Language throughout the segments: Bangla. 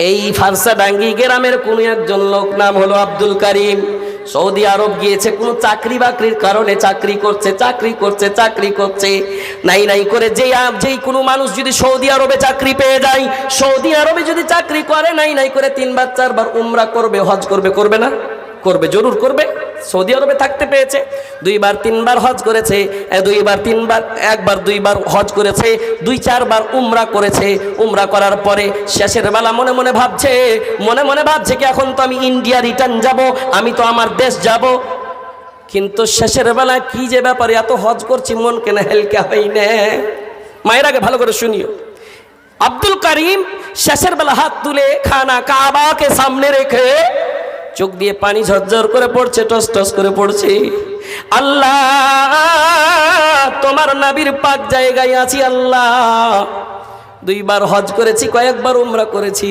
এই ফারসাডাঙ্গি গ্রামের কোনো একজন লোক, নাম হলো আব্দুল কারিম, সৌদি আরব গিয়েছে কোনো চাকরি বাকরির কারণে। চাকরি করছে নাই নাই করে যেই কোনো মানুষ যদি সৌদি আরবে চাকরি পেয়ে যায়, সৌদি আরবে যদি চাকরি করে, নাই করে 3 বার 4 বার উমরা করবে, হজ করবে না? করবে, জরুর করবে। সৌদি আরবে থাকতে পেয়েছে, 2 বার 3 বার হজ করেছে, 2 বার 3 বার, 1 বার 2 বার হজ করেছে, 2-4 বার উমরা করেছে। উমরা করার পরে শেষের বেলা মনে মনে ভাবছে কি এখন তো আমি ইন্ডিয়া রিটার্ন যাব, আমি তো আমার দেশ যাব। কিন্তু শেষের বেলা কি যে ব্যাপারে, এত হজ করছি মন কেন হেলকা হয় না। মায়ের আগে ভালো করে শুনিও। আব্দুল কারিম শেষের বেলা হাত তুলে খানা কাবাকে সামনে রেখে চোখ দিয়ে পানি ঝরঝর করে পড়ছে, টস টস করে পড়ছে। আল্লাহ, তোমার নবীর পাক জায়গায় আছি আল্লাহ। 2 বার হজ করেছি, কয়েকবার উমরা করেছি,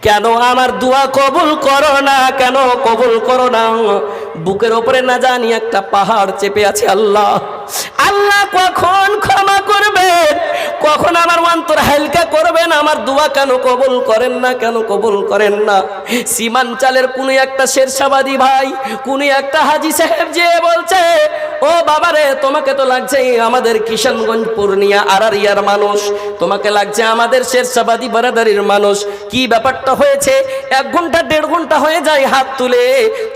কেন আমার দোয়া কবুল করো না? কেন কবুল করো না? বুকের ওপরে না জানি একটা পাহাড় চেপে আছে আল্লাহ। আল্লাহ কখন ক্ষমা করবেন, কখন আমার অন্তর হালকা করবেন? আমার দোয়া কেন কবুল করেন না? কেন কবুল করেন না? সীমাঞ্চলের কোন একটা শেরশাবাদী ভাই, কোন একটা হাজি সাহেব যে বলছে, ও বাবারে, তোমাকে তো লাগছে আমাদের কিশনগঞ্জ, পূর্ণিয়া, আরারিয়ার মানুষ, তোমাকে লাগছে আমাদের শেরশাবাদী বারাদারির মানুষ। কি ব্যাপারটা হয়েছে? 1 ঘন্টা 1.5 ঘন্টা হয়ে যায়, হাত তুলে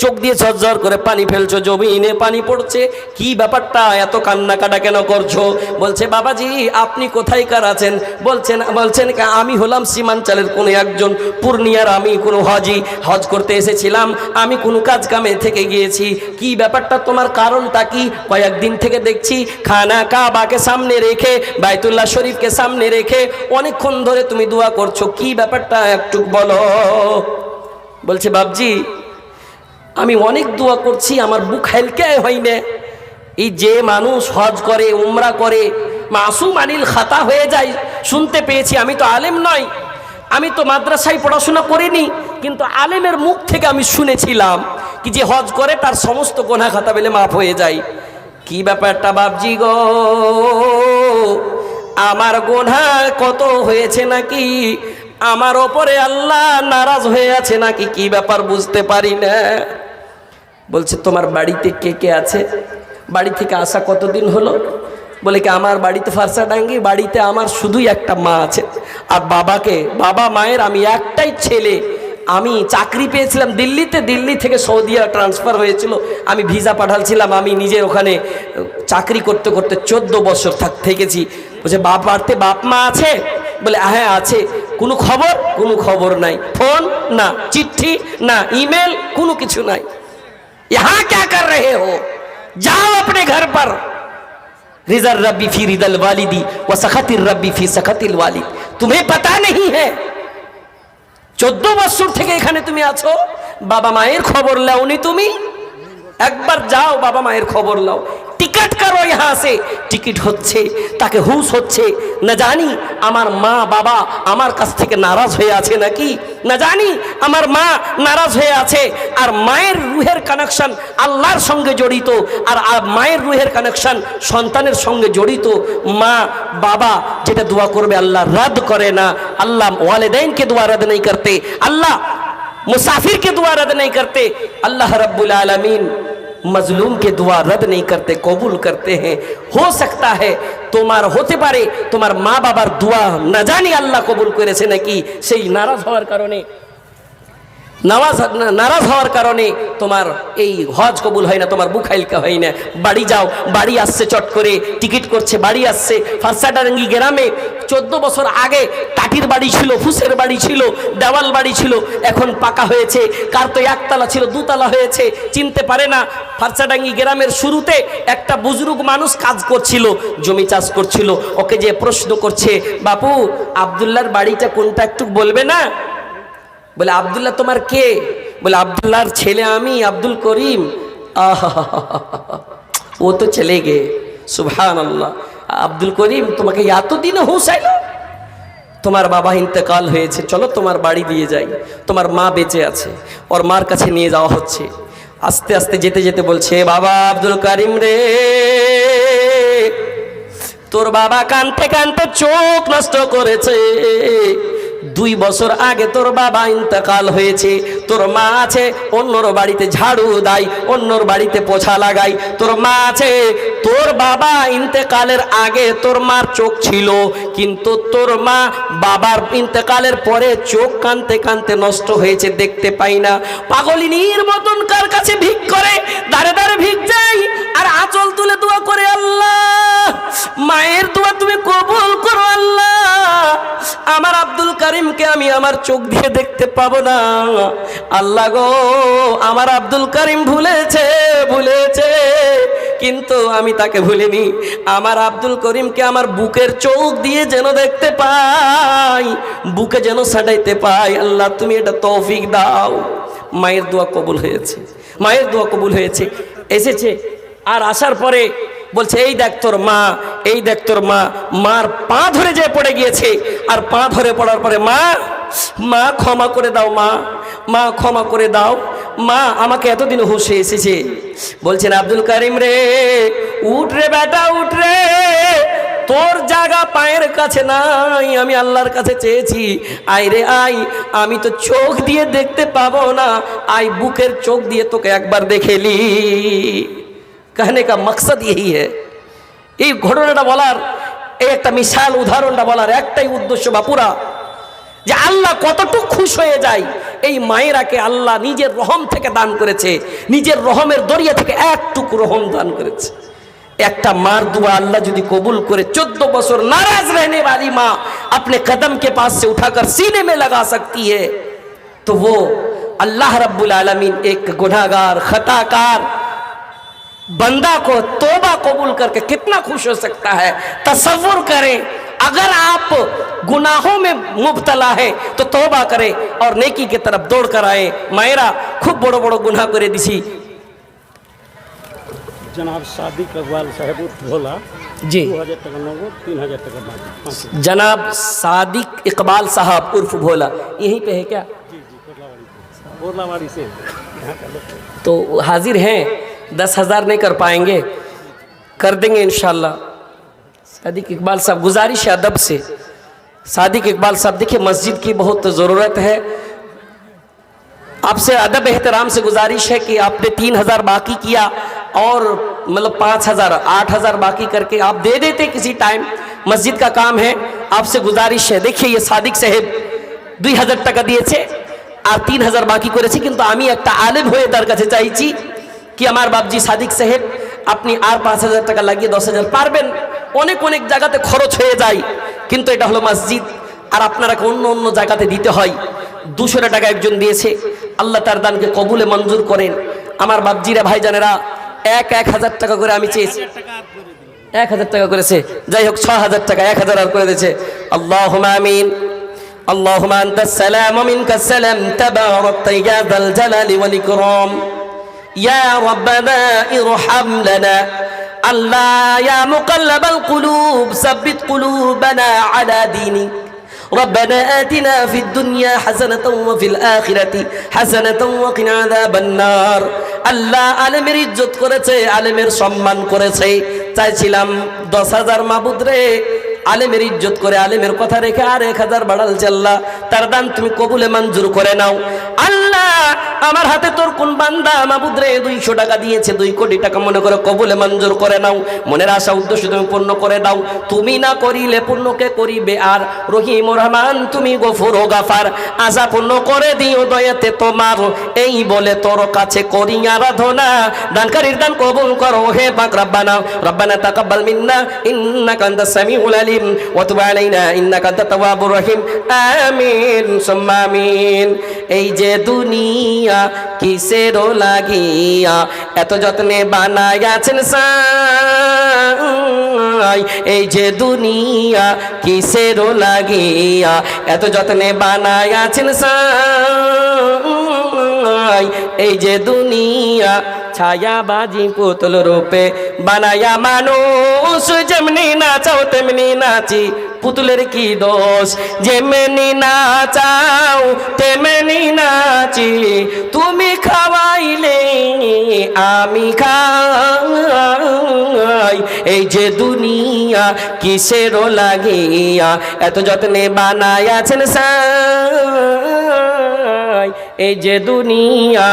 চোখ দিয়ে ঝরঝর করে পানি ফেলছো, জমিনে পানি পড়ছে। কি ব্যাপারটা, এত কান্নাকাটা কেন করছো? বলছে, বাবাজি আপনি কোথায়কার আছেন? বলছেন আমি হলাম সীমাঞ্চলের কোন একজন, পূর্ণিয়ার আমি কোন হাজি, হজ করতে এসেছিলাম, আমি কোন কাজ কামে থেকে গিয়েছি। কি ব্যাপারটা, তোমার কারণটা কি? কয়েকদিন থেকে দেখছি খানা কাবাকে সামনে রেখে, বাইতুল্লাহ শরীফকে সামনে রেখে অনেকক্ষণ ধরে তুমি দোয়া করছো, কি ব্যাপারটা একটু বলো। বলছে, বাবজি আমি অনেক দোয়া করছি, আমার বুক হালকা হয় না। এই যে মানুষ হজ করে, উমরা করে, মাসুম আনিল খাতা হয়ে যায়, শুনতে পেয়েছি। আমি তো আলেম নই, আমি তো মাদ্রাসায় পড়াশোনা করিনি, কিন্তু আলেমের মুখ থেকে আমি শুনেছিলাম কি যে হজ করে তার সমস্ত গোনা খাতা বেলে মাফ হয়ে যায়। কি ব্যাপারটা বাবজি গো, আমার গোনা কত হয়েছে নাকি? আমার ওপরে আল্লাহ নারাজ হয়ে আছে নাকি? কি ব্যাপার বুঝতে পারি না। বলছে, তোমার বাড়িতে কে কে আছে? বাড়ি থেকে আসা কতদিন হলো? বলে কি, আমার বাড়িতে ফারসাডাঙ্গি, বাড়িতে আমার শুধুই একটা মা আছে, আর বাবা মায়ের আমি একটাই ছেলে। আমি চাকরি পেয়েছিলাম দিল্লিতে, দিল্লি থেকে সৌদিয়া ট্রান্সফার হয়েছিল, আমি ভিসা পাঠালছিলাম, আমি নিজে ওখানে চাকরি করতে করতে 14 বছর থেকেছি। বলছে, বাড়িতে বাপ মা আছে? বলে, হ্যাঁ আছে। কোনো খবর নাই, ফোন না, চিঠি না, ইমেল, কোনো কিছু নাই। यहाँ क्या कर रहे हो? जाओ अपने घर पर। रिजल रब्बी फी रिदल वालिदी व सखतिर रब्बी फी सखतिल वालिद। तुम्हें पता नहीं है 14 বছর থেকে এখানে তুমি আছো, বাবা মায়ের খবর লাওনি তুমি? একবার যাও, বাবা মায়ের খবর লাও। টিকিট করো यहाँ से। টিকিট হচ্ছে, তাকে হুশ হচ্ছে, না জানি আমার মা বাবা আমার কাছ থেকে নারাজ হয়ে আছে নাকি, না জানি আমার মা নারাজ হয়ে আছে। আর মায়ের রুহের কানেকশন আল্লাহর সঙ্গে জড়িত, আর মায়ের রুহের কানেকশন সন্তানের সঙ্গে জড়িত। মা বাবা যেটা দোয়া করবে আল্লাহ রদ করে না। আল্লাহ ওয়ালিদাইনকে দোয়া রদ नहीं करते, अल्लाह मुसाफिर के दुआ रद्द नहीं करते, अल्लाह रब्बुल आलमीन मजलूम के दुआ रद्द नहीं करते, कबूल करते हैं। हो सकता है তোমার হতে পারে তোমার মা বাবার দোয়া না জানি আল্লাহ কবুল করেছে নাকি, সেই নারাজ হওয়ার কারণে তোমার এই হজ কবুল হয় না, তোমার বুক হালকা হয় না। বাড়ি যাও, বাড়ি আসছে চট করে, টিকিট করছে, বাড়ি আসছে। ফারসাডাঙ্গি গ্রামে 14 বছর আগে টাটির বাড়ি ছিল, ফুসের বাড়ি ছিল, দেওয়াল বাড়ি ছিল, এখন পাকা হয়েছে। কার তো 1 তলা ছিল, 2 তলা হয়েছে, চিনতে পারে না। ফারসাডাঙ্গি গ্রামের শুরুতে একটা বুজুর্গ মানুষ কাজ করছিল, জমি চাষ করছিল। ওকে যে প্রশ্ন করছে, বাপু আব্দুল্লাহর বাড়িটা কোনটা একটু বলবে না? বলে, আব্দুল্লাহ তোমার কে? বলে, আব্দুল্লাহর ছেলে আমি, আব্দুল করিম। ও তো চলে গে, সুবহানাল্লাহ। আব্দুল করিম তোমাকে এতদিনে হুঁশ আইলো? তোমার বাবা ইন্তেকাল হয়েছে, চলো তোমার বাড়ি দিয়ে যাই, তোমার মা বেঁচে আছে। ওর মার কাছে নিয়ে যাওয়া হচ্ছে। আস্তে আস্তে যেতে যেতে বলছে, বাবা আব্দুল করিম রে, তোর বাবা কানতে কানতে চোখ নষ্ট করেছে, 2 বছর আগে তোর বাবা ইন্তেকাল হয়েছে, তোর মা আছে অন্যর বাড়িতে ঝাড়ু দেয়, অন্যর বাড়িতে পোছা লাগায়, তোর মা আছে, তোর বাবা ইন্তেকালের আগে তোর মার চোখ ছিল, কিন্তু তোর মা বাবার ইন্তেকালের পরে চোখ কানতে কানতে নষ্ট হয়েছে, দেখতে পাই না। পাগলিনীর মতন কার কাছে ভিক করে, দাঁড়ে দাঁড়ে ভিক যাই আর আঁচল তুলে দোয়া করে, আল্লাহ মায়ের দোয়া তুমি কবুল করো, আল্লাহ আমার আব্দুল কারিমকে আমি আমার চোখ দিয়ে দেখতে পাবো না, আল্লাহ গো আমার আব্দুল কারিম ভুলেছে কিন্তু আমি তাকে ভুলিনি, আমার আব্দুল করিমকে আমার বুকের চোখ দিয়ে যেন দেখতে পাই, বুকে যেন সাজাইতে পাই, আল্লাহ তুমি এটা তৌফিক দাও। মায়ের দোয়া কবুল হয়েছে, মায়ের দোয়া কবুল হয়েছে। এসেছে আর আসার পরে বলছে এই দেখ তোর মা, এই দেখ তোর মা, মার পা ধরে যে পড়ে গিয়েছে, আর পা ধরে পড়ার পরে মা মা ক্ষমা করে দাও, মা মা ক্ষমা করে দাও, মা আমাকে এতদিন হুঁশে এসেছে। বলছেন আব্দুল কারিম রে, উঠ রে বেটা উঠ রে, তোর জায়গা পায়ের কাছে নাই, আমি আল্লাহর কাছে চেয়েছি, আয় রে আয়, আমি তো চোখ দিয়ে দেখতে পাবো না, আয় বুকের চোখ দিয়ে তোকে একবার দেখেলি। कहने का मकसद यही है, এই ঘটনাটা বলার, এই একটা মিশাল উদাহরণটা বলার একটাই উদ্দেশ্য বাপুরা, যে আল্লাহ কতটুকু খুশ হয়ে যায় এই মায়েরাকে আল্লাহ নিজের রহম থেকে দান করেছে, নিজের রহমের দরিয়া থেকে একটুকু রহম দান করেছে। একটা মার दुआ अल्लाह যদি কবুল করে 14 বছর नाराज रहने वाली माँ अपने कदम के पास से उठाकर सीने में लगा सकती है, तो वो अल्लाह रब्बुल आलमीन एक गुनाहगार खताकार बंदा को तौबा कबूल करके कितना खुश हो सकता है। तसव्वुर करें, अगर आप गुनाहों में मुब्तला है तो तौबा करें और नेकी की तरफ दौड़ कर आए। मायरा खूब बड़ो बड़ो गुनाह करे दिसी। जनाब सादिक इकबाल साहब भोला जी, 2000 টাকা नगद, 3000 টাকা बाकी। जनाब सादिक इकबाल साहब उर्फ भोला यहीं पे है क्या? जी जी, कोटलावाड़ी से यहाँ का लोग। तो हाजिर हैं, 10,000 नहीं कर पाएंगे, कर देंगे इंशाल्लाह। सादिक इकबाल साहब गुजारिश है अदब से, सादिक इकबाल साहब देखिए मस्जिद की बहुत ज़रूरत है, आपसे अदब एहतराम से गुजारिश है कि आपने 3,000 बाकी किया और मतलब 5,000 8,000 बाकी करके आप दे देते किसी टाइम, मस्जिद का काम है, आपसे गुजारिश है। देखिए ये सादिक साहेब 2,000 টাকা দিয়েছে আর 3,000 বাকি করেছে, কিন্তু আমি একটা আলেম হয়ে তার কাছে চাইছি কি আমার বাপজি সাদিক সাহেব আপনি আর 5,000 টাকা লাগিয়ে 10,000 পারবেন, অনেক অনেক জায়গাতে খরচ হয়ে যায়, কিন্তু এটা হলো মসজিদ আর আপনারাকে অন্য অন্য জায়গাতে দিতে হয়। 200 টাকা একজন দিয়েছে, আল্লাহ তার দানকে কবুলে মঞ্জুর করেন। আমার বাপজিরা ভাইজানেরা 1,000 টাকা করে আমি চেয়েছি, 1,000 টাকা করেছে, যাই হোক 6,000 টাকা 1,000 আর করে দিয়েছে। আল্লাহুম্মা আমিন। اللهم أنت السلام ومنك السلام تباركت يا ذا الجلال والإكرام يا ربنا ارحم لنا الله يا مقلب القلوب ثبت قلوبنا على دينك ربنا آتنا في الدنيا حسنة وفي الآخرة حسنة وقنا عذاب النار আল্লাহ আলেমের ইজ্জত করেছে, আলেমের সম্মান করেছে, চাইছিলাম 10,000 মাবুদ রে আলেমের ইজ্জত করে আলেমের কথা রেখে আর 1,000 বাড়াল আল্লাহ তার দান তুমি কবুলে মঞ্জুর করে নাও। আল্লাহ আমার হাতে তোর কোন বান্দা মাবুদ রে 200 টাকা দিয়েছে, 2 কোটি টাকা মনে করে কবুলে মঞ্জুর করে নাও, মনের আশা উদ্দেশ্য তুমি পূর্ণ করে দাও, তুমি না করিলে পূর্ণকে করিবে আর রহিম রহমান তুমি গফুর ও গাফার, আশা পূর্ণ করে দিও দয়াতে তোমার, এই বলে তোর কাছে করি আরাধনা, দানকারীর দান কবুল করো হে পাক রব্বানা। রব্বানা তাকাব্বাল মিন্না ইন্নাকা আনতাস সামিউল আলিম ওয়া তুব আলাইনা ইন্নাকা আনতাত তাওয়াবুর রহিম, আমিন সুম্মা আমিন। এই যে দুনিয়া কিসের লাগিয়া এত যত্নে বানায়াছেন সাই, এই যে দুনিয়া কিসের লাগিয়া এত যত্নে বানায়াছেন সাই, এই যে দুনিয়া ছায়াবাজি পুতুল রূপে বানায়া মানুষ, যেমনি নাচাও তেমনি নাচি পুতুলের কি দোষ, যেমনি নাচাও তেমনি নাচি, তুমি খাওয়াইলে আমি খাই, এই এই যে দুনিয়া কিসেরও লাগিয়া এত যত্নে বানায়াছেন সাই, এই যে দুনিয়া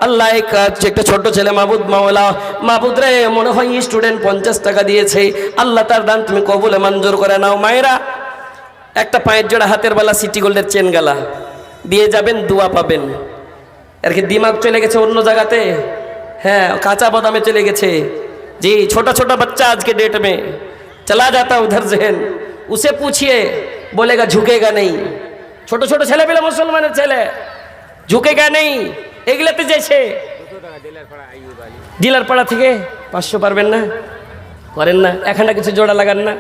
আল্লাহ একটা ছোট্ট ছেলে মাহবুদ মাওলা, মাহবুদ রে মনে হয় স্টুডেন্ট 50 টাকা দিয়েছে, আল্লাহ তার দান তুমি কবুলে মঞ্জুর করে নাও। মায়েরা একটা পায়ের জোড়া হাতের বেলা সিটি গোল্ডের চেন গালা দিয়ে যাবেন, দোয়া পাবেন। আর কি দিমাগ চলে গেছে অন্য জায়গাতে, হ্যাঁ কাঁচা বাদামে চলে গেছে। जी छोटा छोटा बच्चा आज के डेट में चला जाता उधर जहन, उसे पूछिए बोलेगा झुकेगा नहीं। छोटे छोटे ছেলে পেলে মুসলমানের ছেলে ঝুঁকেগা নেই। এগুলাতে যেছে ডিলার পাড়া থেকে 500 পারবেন না, করেন না, এখানটা কিছু জোড়া লাগান না,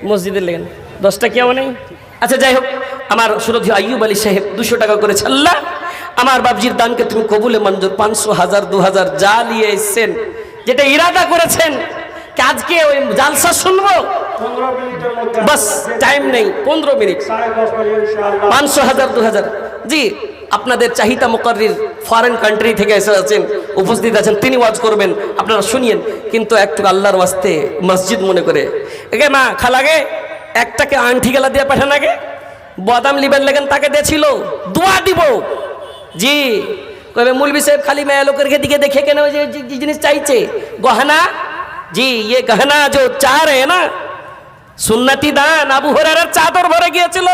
মসজিদের লেগেন 10টা কেউ নেই। আচ্ছা যাই হোক, আমার সুরধি আইয়ুব আলী সাহেব 200 টাকা করেছে। আল্লাহ আমার বাবজির দানকে তুমি কবুলে মঞ্জুর, 500 1000 2000 যা নিয়ে এসেছেন, যেটা ইরাদা করেছেন আজকে ওই জালসা শুনবো, বাস টাইম নেই, 15 মিনিট 500 1000 2000। জি আপনাদের চাহিদা মুকাররির ফরেন কান্ট্রি থেকে এসে আছেন, উপস্থিত আছেন, তিনি ওয়াজ করবেন, আপনারা শুনিয়েন, কিন্তু একটু আল্লাহর ওয়াস্তে মসজিদ মনে করে এগে মা খালাগে একটাকে আংটি গেলা দিয়ে পাঠান, আগে বাদাম লিবেন লেগেন তাকে দিয়েছিল, দোয়া দিব। জি কবে মৌলवी साहब खाली मैं लोग के दिखे देखे के ना जिनिस चाहिए गहना। जी ये गहना जो चाह रहे हैं ना, सुन्नती दान अबू हुरैरा चादर भरे গিয়েছিল।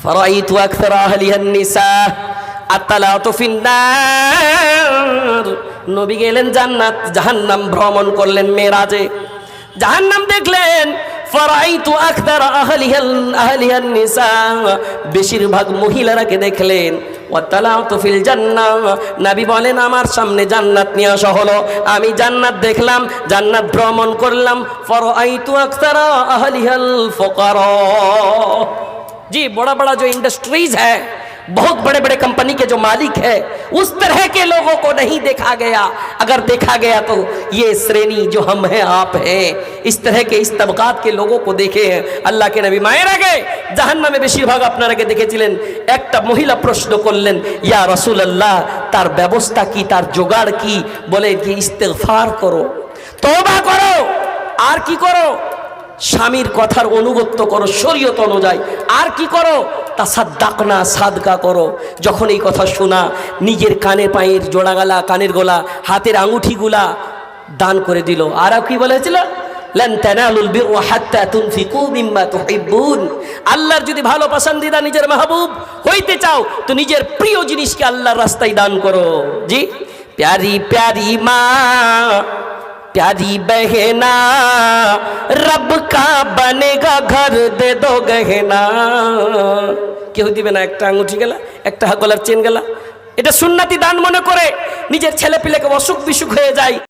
फराइतु अक्सर अहलिहा निसा अत्तलातु फिन्नार, নবী গেলেন জান্নাত জাহান্নাম ভ্রমণ করলেন মেরাজে, জাহান্নাম দেখলেন। ফরাইতু আকতার আহলিহান নিসা, বেশিরভাগ মহিলারাকে দেখলেন। ওয়াতালাতু ফিল জান্নাহ, নবী বলেন আমার সামনে জান্নাত নিয়ে আসা হলো, আমি জান্নাত দেখলাম, জান্নাত ভ্রমণ করলাম। ফরাইতু আকতার আহলিহাল ফুকারা। जी बड़ा बड़ा जो इंडस्ट्रीज है, बहुत बड़े बड़े कंपनी के जो मालिक है, उस तरह के लोगों को नहीं देखा गया। अगर देखा गया तो ये श्रेणी जो हम हैं आप हैं, इस तरह के इस तबकात के लोगों को देखे हैं अल्लाह के नबी। माয়ের আগে জাহান্নামে বেশিরভাগ আপনারাকে দেখেছিলেন। একটা মহিলা প্রশ্ন করলেন, ইয়া রাসূলুল্লাহ তার ব্যবস্থা কি, তার জোগাড় কি? বলে কি ইস্তেগফার করো, তওবা করো, আর কি করো? স্বামীর কথার অনুগত্য করো শরীয়ত অনুযায়ী, আর কি করো? তাসাদ্দাকনা, সাদকা করো। যখন এই কথা শোনা, নিজের কানে পায়ের জোড়াগালা, কানের গোলা, হাতের আঙুঠিগুলা দান করে দিল। আর কি বলেছিল? লান তানালুল বিররা হাত্তা তুনফিকু মিম্মা তুহিব্বুন। আল্লাহর যদি ভালো পছন্দিদা নিজের মাহবুব হইতে চাও তো নিজের প্রিয় জিনিসকে আল্লাহর রাস্তায় দান করো। জি প্যারি প্যারি মা, प्यारी बहना, रब का बनेगा घर दे दो गहना। কেউ দিবে না, একটা আঙুঠি গেলা, একটা গলার চেন গেলা, এটা সুন্নতি দান মনে করে নিজের ছেলে পিলেকে অসুখ বিসুখ হয়ে যায়।